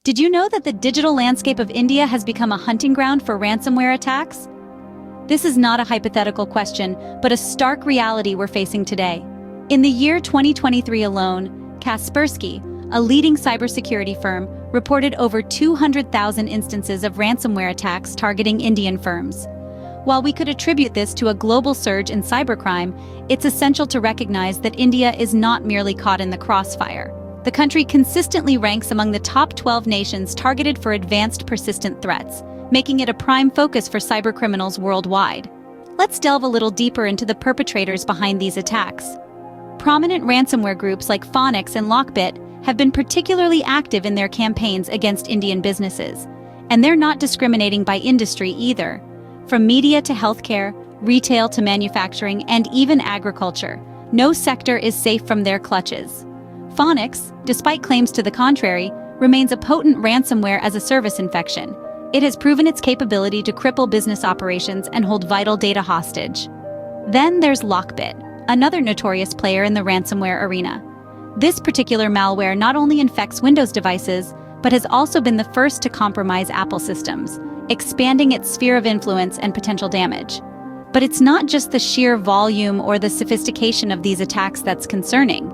Did you know that the digital landscape of India has become a hunting ground for ransomware attacks? This is not a hypothetical question, but a stark reality we're facing today. In the year 2023 alone, Kaspersky, a leading cybersecurity firm, reported over 200,000 instances of ransomware attacks targeting Indian firms. While we could attribute this to a global surge in cybercrime, it's essential to recognize that India is not merely caught in the crossfire. The country consistently ranks among the top 12 nations targeted for advanced persistent threats, making it a prime focus for cybercriminals worldwide. Let's delve a little deeper into the perpetrators behind these attacks. Prominent ransomware groups like Phoenix and Lockbit have been particularly active in their campaigns against Indian businesses. And they're not discriminating by industry either. From media to healthcare, retail to manufacturing, and even agriculture, no sector is safe from their clutches. Phoenix, despite claims to the contrary, remains a potent ransomware-as-a-service infection. It has proven its capability to cripple business operations and hold vital data hostage. Then there's Lockbit, another notorious player in the ransomware arena. This particular malware not only infects Windows devices, but has also been the first to compromise Apple systems, expanding its sphere of influence and potential damage. But it's not just the sheer volume or the sophistication of these attacks that's concerning.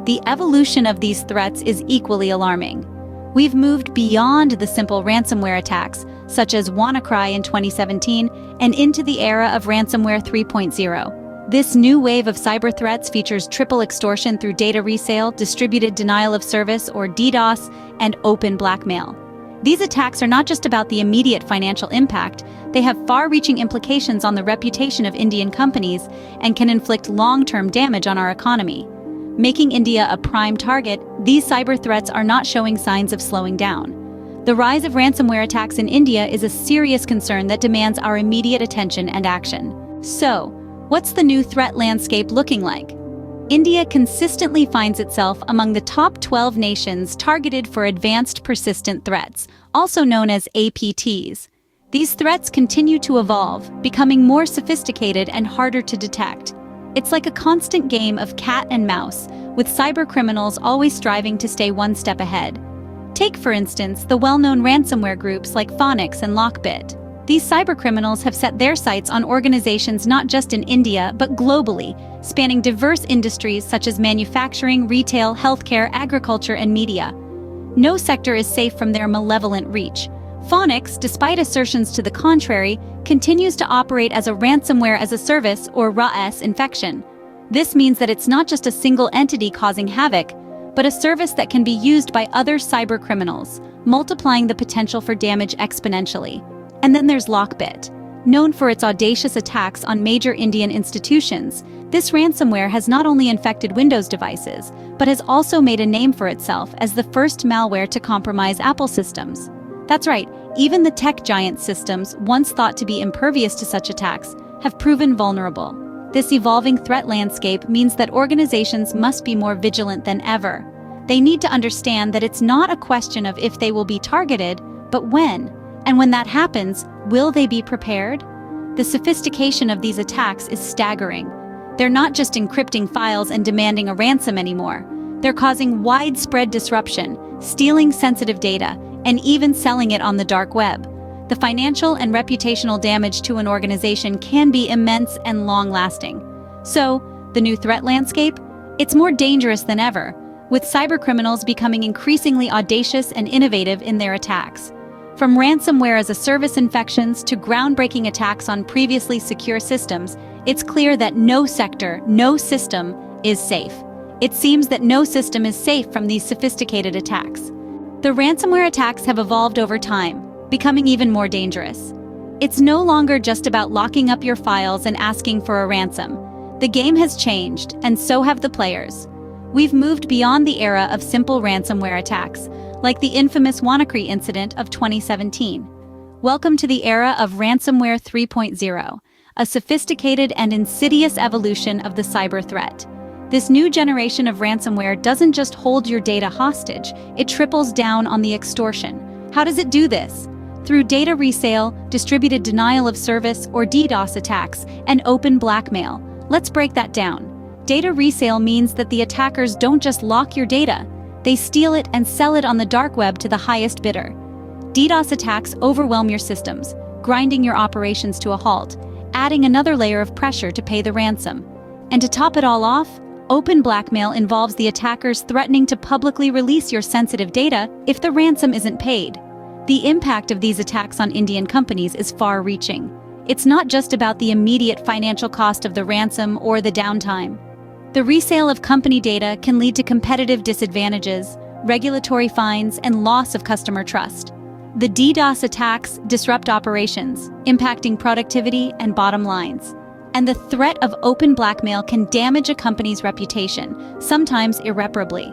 The evolution of these threats is equally alarming. We've moved beyond the simple ransomware attacks, such as WannaCry in 2017, and into the era of Ransomware 3.0. This new wave of cyber threats features triple extortion through data resale, distributed denial of service or DDoS, and open blackmail. These attacks are not just about the immediate financial impact, they have far-reaching implications on the reputation of Indian companies and can inflict long-term damage on our economy. Making India a prime target, these cyber threats are not showing signs of slowing down. The rise of ransomware attacks in India is a serious concern that demands our immediate attention and action. So, what's the new threat landscape looking like? India consistently finds itself among the top 12 nations targeted for advanced persistent threats, also known as APTs. These threats continue to evolve, becoming more sophisticated and harder to detect. It's like a constant game of cat and mouse, with cybercriminals always striving to stay one step ahead. Take, for instance, the well-known ransomware groups like Phoenix and Lockbit. These cybercriminals have set their sights on organizations not just in India, but globally, spanning diverse industries such as manufacturing, retail, healthcare, agriculture, and media. No sector is safe from their malevolent reach. Phoenix, despite assertions to the contrary, continues to operate as a ransomware-as-a-service or RAS infection. This means that it's not just a single entity causing havoc, but a service that can be used by other cyber multiplying the potential for damage exponentially. And then there's Lockbit. Known for its audacious attacks on major Indian institutions, this ransomware has not only infected Windows devices, but has also made a name for itself as the first malware to compromise Apple systems. That's right, even the tech giant systems, once thought to be impervious to such attacks, have proven vulnerable. This evolving threat landscape means that organizations must be more vigilant than ever. They need to understand that it's not a question of if they will be targeted, but when. And when that happens, will they be prepared? The sophistication of these attacks is staggering. They're not just encrypting files and demanding a ransom anymore. They're causing widespread disruption, stealing sensitive data, and even selling it on the dark web. The financial and reputational damage to an organization can be immense and long-lasting. So, the new threat landscape? It's more dangerous than ever, with cybercriminals becoming increasingly audacious and innovative in their attacks. From ransomware-as-a-service infections to groundbreaking attacks on previously secure systems, it's clear that no sector, no system, is safe. It seems that no system is safe from these sophisticated attacks. The ransomware attacks have evolved over time, becoming even more dangerous. It's no longer just about locking up your files and asking for a ransom. The game has changed, and so have the players. We've moved beyond the era of simple ransomware attacks, like the infamous WannaCry incident of 2017. Welcome to the era of Ransomware 3.0, a sophisticated and insidious evolution of the cyber threat. This new generation of ransomware doesn't just hold your data hostage, it triples down on the extortion. How does it do this? Through data resale, distributed denial of service or DDoS attacks, and open blackmail. Let's break that down. Data resale means that the attackers don't just lock your data, They steal it and sell it on the dark web to the highest bidder. DDoS attacks overwhelm your systems, grinding your operations to a halt, adding another layer of pressure to pay the ransom. And to top it all off, open blackmail involves the attackers threatening to publicly release your sensitive data if the ransom isn't paid. The impact of these attacks on Indian companies is far-reaching. It's not just about the immediate financial cost of the ransom or the downtime. The resale of company data can lead to competitive disadvantages, regulatory fines, and loss of customer trust. The DDoS attacks disrupt operations, impacting productivity and bottom lines. And the threat of open blackmail can damage a company's reputation, sometimes irreparably.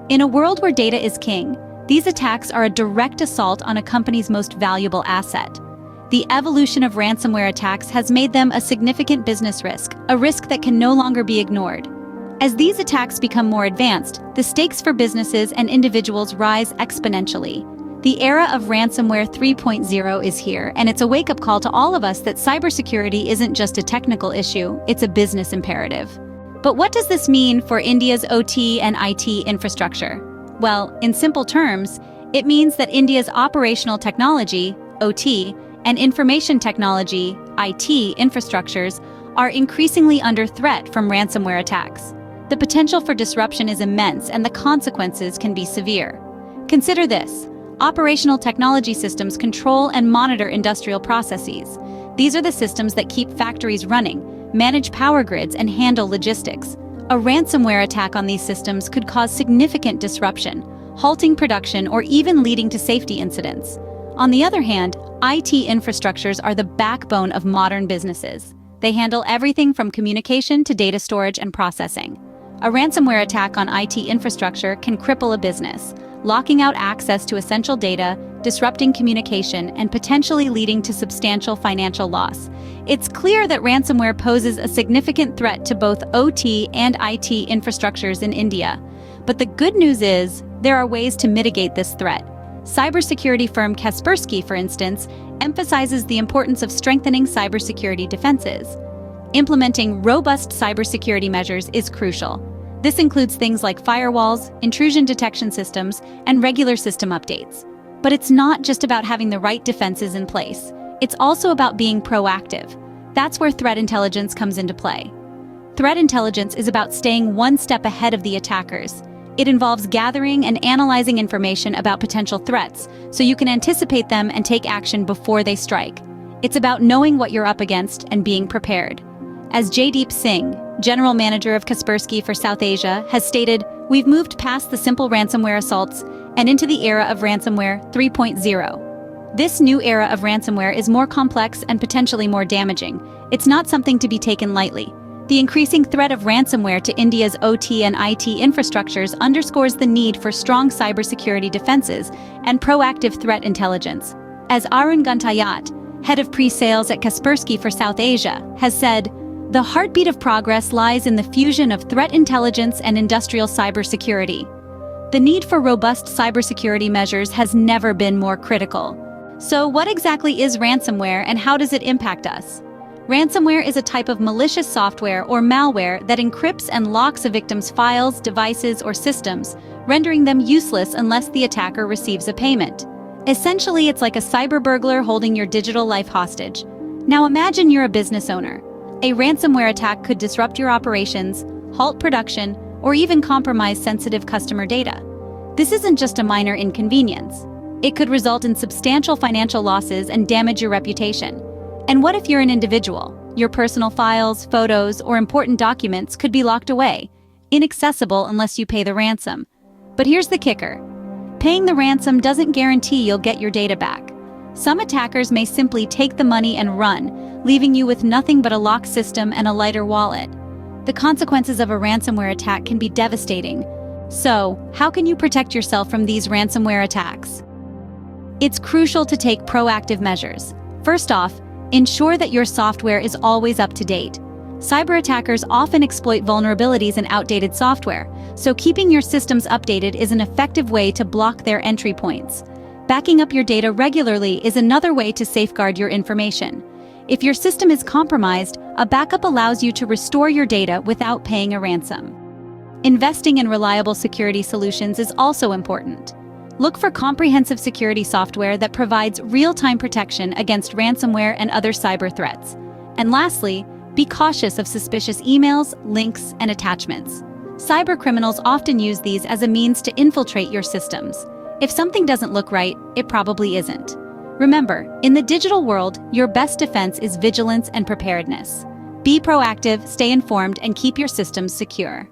In a world where data is king, these attacks are a direct assault on a company's most valuable asset. The evolution of ransomware attacks has made them a significant business risk, a risk that can no longer be ignored. As these attacks become more advanced, the stakes for businesses and individuals rise exponentially. The era of Ransomware 3.0 is here, and it's a wake-up call to all of us that cybersecurity isn't just a technical issue, it's a business imperative. But what does this mean for India's OT and IT infrastructure? Well, in simple terms, it means that India's operational technology, OT, and information technology, IT, infrastructures are increasingly under threat from ransomware attacks. The potential for disruption is immense, and the consequences can be severe. Consider this. Operational technology systems control and monitor industrial processes. These are the systems that keep factories running, manage power grids, and handle logistics. A ransomware attack on these systems could cause significant disruption, halting production or even leading to safety incidents. On the other hand, IT infrastructures are the backbone of modern businesses. They handle everything from communication to data storage and processing. A ransomware attack on IT infrastructure can cripple a business, locking out access to essential data, disrupting communication, and potentially leading to substantial financial loss. It's clear that ransomware poses a significant threat to both OT and IT infrastructures in India. But the good news is, there are ways to mitigate this threat. Cybersecurity firm Kaspersky, for instance, emphasizes the importance of strengthening cybersecurity defenses. Implementing robust cybersecurity measures is crucial. This includes things like firewalls, intrusion detection systems, and regular system updates. But it's not just about having the right defenses in place. It's also about being proactive. That's where threat intelligence comes into play. Threat intelligence is about staying one step ahead of the attackers. It involves gathering and analyzing information about potential threats, so you can anticipate them and take action before they strike. It's about knowing what you're up against and being prepared. As Jaideep Singh, General Manager of Kaspersky for South Asia, has stated, "We've moved past the simple ransomware assaults and into the era of Ransomware 3.0. This new era of ransomware is more complex and potentially more damaging. It's not something to be taken lightly. The increasing threat of ransomware to India's OT and IT infrastructures underscores the need for strong cybersecurity defenses and proactive threat intelligence. As Arun Gantayat, head of pre-sales at Kaspersky for South Asia, has said, "The heartbeat of progress lies in the fusion of threat intelligence and industrial cybersecurity." The need for robust cybersecurity measures has never been more critical. So what exactly is ransomware and how does it impact us? Ransomware is a type of malicious software or malware that encrypts and locks a victim's files, devices, or systems, rendering them useless unless the attacker receives a payment. Essentially, it's like a cyber burglar holding your digital life hostage. Now imagine you're a business owner. A ransomware attack could disrupt your operations, halt production, or even compromise sensitive customer data. This isn't just a minor inconvenience. It could result in substantial financial losses and damage your reputation. And what if you're an individual? Your personal files, photos, or important documents could be locked away, inaccessible unless you pay the ransom. But here's the kicker. Paying the ransom doesn't guarantee you'll get your data back. Some attackers may simply take the money and run, leaving you with nothing but a locked system and a lighter wallet. The consequences of a ransomware attack can be devastating. So, how can you protect yourself from these ransomware attacks? It's crucial to take proactive measures. First off, ensure that your software is always up to date. Cyber attackers often exploit vulnerabilities in outdated software, so keeping your systems updated is an effective way to block their entry points. Backing up your data regularly is another way to safeguard your information. If your system is compromised, a backup allows you to restore your data without paying a ransom. Investing in reliable security solutions is also important. Look for comprehensive security software that provides real-time protection against ransomware and other cyber threats. And lastly, be cautious of suspicious emails, links, and attachments. Cybercriminals often use these as a means to infiltrate your systems. If something doesn't look right, it probably isn't. Remember, in the digital world, your best defense is vigilance and preparedness. Be proactive, stay informed, and keep your systems secure.